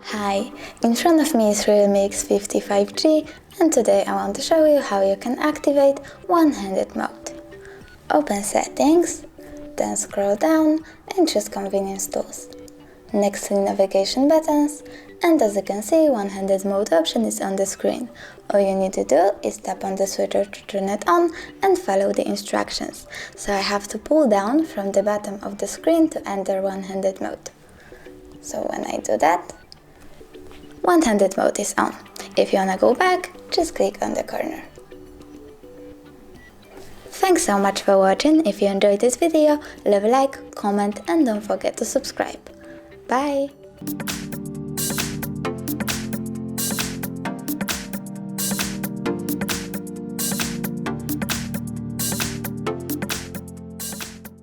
Hi, in front of me is Realme X50 5G, and today I want to show you how you can activate one-handed mode. Open Settings, then scroll down and choose Convenience Tools. Next to navigation buttons, and as you can see, one-handed mode option is on the screen. All you need to do is tap on the switcher to turn it on and follow the instructions. So I have to pull down from the bottom of the screen to enter one-handed mode. So when I do that, one-handed mode is on. If you wanna go back, just click on the corner. Thanks so much for watching. If you enjoyed this video, leave a like, comment and don't forget to subscribe. Bye!